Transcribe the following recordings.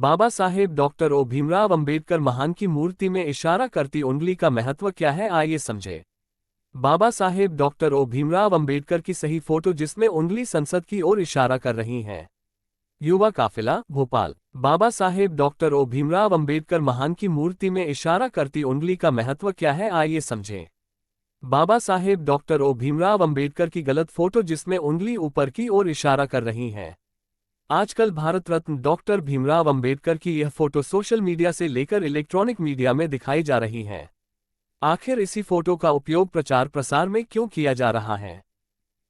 Baba Saheb doctor ओ भीमराव अंबेडकर महान की मूर्ति में इशारा करती उंगली का महत्व क्या है, आइए समझे। बाबा साहेब डॉक्टर ओ भीमराव अंबेडकर की सही फोटो जिसमें उंगली संसद की ओर इशारा कर रही है। युवा काफिला, भोपाल। बाबा साहेब डॉक्टर ओ भीमराव अंबेडकर महान की मूर्ति में इशारा करती उंगली का महत्व क्या है, आइए समझें। बाबा साहेब डॉक्टर ओ भीमराव अंबेडकर की गलत फोटो जिसमें उंगली ऊपर की ओर इशारा कर रही है। आजकल भारत रत्न डॉक्टर भीमराव अंबेडकर की यह फोटो सोशल मीडिया से लेकर इलेक्ट्रॉनिक मीडिया में दिखाई जा रही है। आखिर इसी फोटो का उपयोग प्रचार प्रसार में क्यों किया जा रहा है,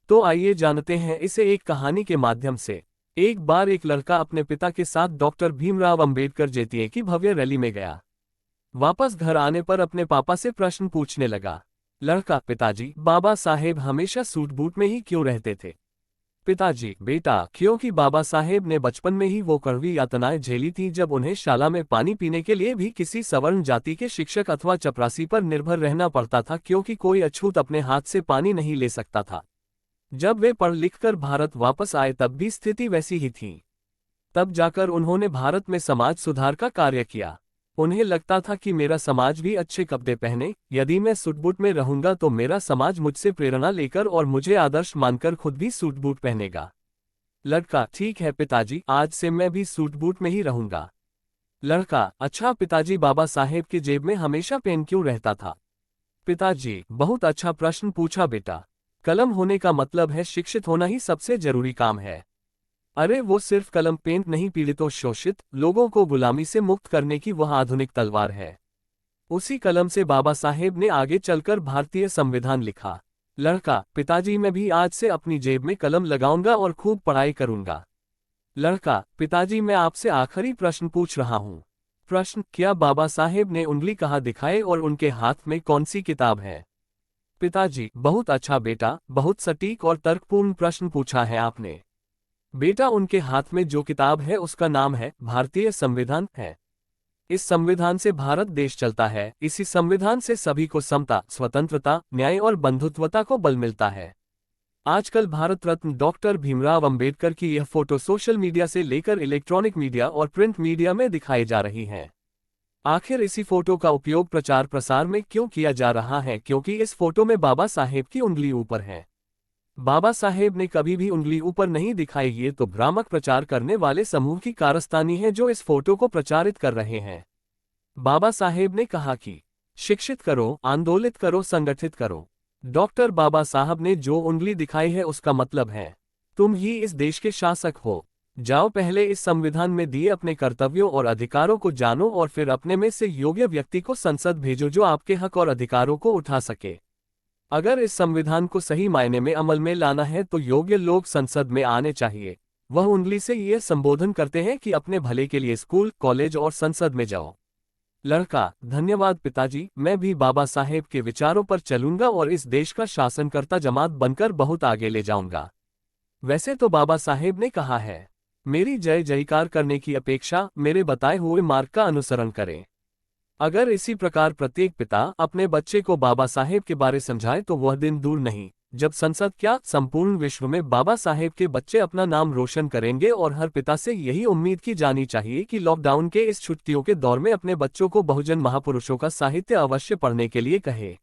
तो आइए जानते हैं इसे एक कहानी के माध्यम से। एक बार एक लड़का अपने पिता के साथ डॉक्टर भीमराव अंबेडकर जयंती की भव्य रैली में गया। वापस घर आने पर अपने पापा से प्रश्न पूछने लगा। लड़का: पिताजी, बाबा साहेब हमेशा सूट बूट में ही क्यों रहते थे? पिताजी: बेटा, क्योंकि बाबा साहेब ने बचपन में ही वो कड़वी यातनाएं झेली थी जब उन्हें शाला में पानी पीने के लिए भी किसी सवर्ण जाति के शिक्षक अथवा चपरासी पर निर्भर रहना पड़ता था, क्योंकि कोई अछूत अपने हाथ से पानी नहीं ले सकता था। जब वे पढ़ लिख कर भारत वापस आए तब भी स्थिति वैसी ही थी। तब जाकर उन्होंने भारत में समाज सुधार का कार्य किया। उन्हें लगता था कि मेरा समाज भी अच्छे कपड़े पहने, यदि मैं सूट-बूट में रहूंगा तो मेरा समाज मुझसे प्रेरणा लेकर और मुझे आदर्श मानकर खुद भी सूट-बूट पहनेगा। लड़का: ठीक है पिताजी, आज से मैं भी सूट-बूट में ही रहूंगा। लड़का: अच्छा पिताजी, बाबा साहेब की जेब में हमेशा पेन क्यों रहता था? पिताजी: बहुत अच्छा प्रश्न पूछा बेटा। कलम होने का मतलब है शिक्षित होना ही सबसे जरूरी काम है। अरे वो सिर्फ कलम पेन नहीं, पीड़ितों शोषित लोगों को गुलामी से मुक्त करने की वह आधुनिक तलवार है। उसी कलम से बाबा साहेब ने आगे चलकर भारतीय संविधान लिखा। लड़का: पिताजी, मैं भी आज से अपनी जेब में कलम लगाऊंगा और खूब पढ़ाई करूंगा। लड़का: पिताजी, मैं आपसे आखिरी प्रश्न पूछ रहा हूँ। प्रश्न: क्या बाबा साहेब ने उंगली कहाँ दिखाए और उनके हाथ में कौन सी किताब है? पिताजी: बहुत अच्छा बेटा, बहुत सटीक और तर्कपूर्ण प्रश्न पूछा है आपने। बेटा, उनके हाथ में जो किताब है उसका नाम है भारतीय संविधान है। इस संविधान से भारत देश चलता है। इसी संविधान से सभी को समता, स्वतंत्रता, न्याय और बंधुत्वता को बल मिलता है। आजकल भारत रत्न डॉक्टर भीमराव अंबेडकर की यह फोटो सोशल मीडिया से लेकर इलेक्ट्रॉनिक मीडिया और प्रिंट मीडिया में दिखाई जा रही है। आखिर इसी फोटो का उपयोग प्रचार प्रसार में क्यों किया जा रहा है? क्योंकि इस फोटो में बाबा साहेब की उंगली ऊपर है। बाबा साहेब ने कभी भी उंगली ऊपर नहीं दिखाई। ये तो भ्रामक प्रचार करने वाले समूह की कारस्तानी है जो इस फोटो को प्रचारित कर रहे हैं। बाबा साहेब ने कहा कि शिक्षित करो, आंदोलित करो, संगठित करो। डॉक्टर बाबा साहब ने जो उंगली दिखाई है उसका मतलब है तुम ही इस देश के शासक हो। जाओ, पहले इस संविधान में दिए अपने कर्तव्यों और अधिकारों को जानो और फिर अपने में से योग्य व्यक्ति को संसद भेजो जो आपके हक और अधिकारों को उठा सके। अगर इस संविधान को सही मायने में अमल में लाना है तो योग्य लोग संसद में आने चाहिए। वह उंगली से यह संबोधन करते हैं कि अपने भले के लिए स्कूल, कॉलेज और संसद में जाओ। लड़का: धन्यवाद पिताजी, मैं भी बाबा साहेब के विचारों पर चलूंगा और इस देश का शासनकर्ता जमात बनकर बहुत आगे ले जाऊंगा। वैसे तो बाबा साहेब ने कहा है, मेरी जय जयकार करने की अपेक्षा मेरे बताए हुए मार्ग का अनुसरण करें। अगर इसी प्रकार प्रत्येक पिता अपने बच्चे को बाबा साहेब के बारे समझाए तो वह दिन दूर नहीं जब संसद क्या संपूर्ण विश्व में बाबा साहेब के बच्चे अपना नाम रोशन करेंगे। और हर पिता से यही उम्मीद की जानी चाहिए कि लॉकडाउन के इस छुट्टियों के दौर में अपने बच्चों को बहुजन महापुरुषों का साहित्य अवश्य पढ़ने के लिए कहे।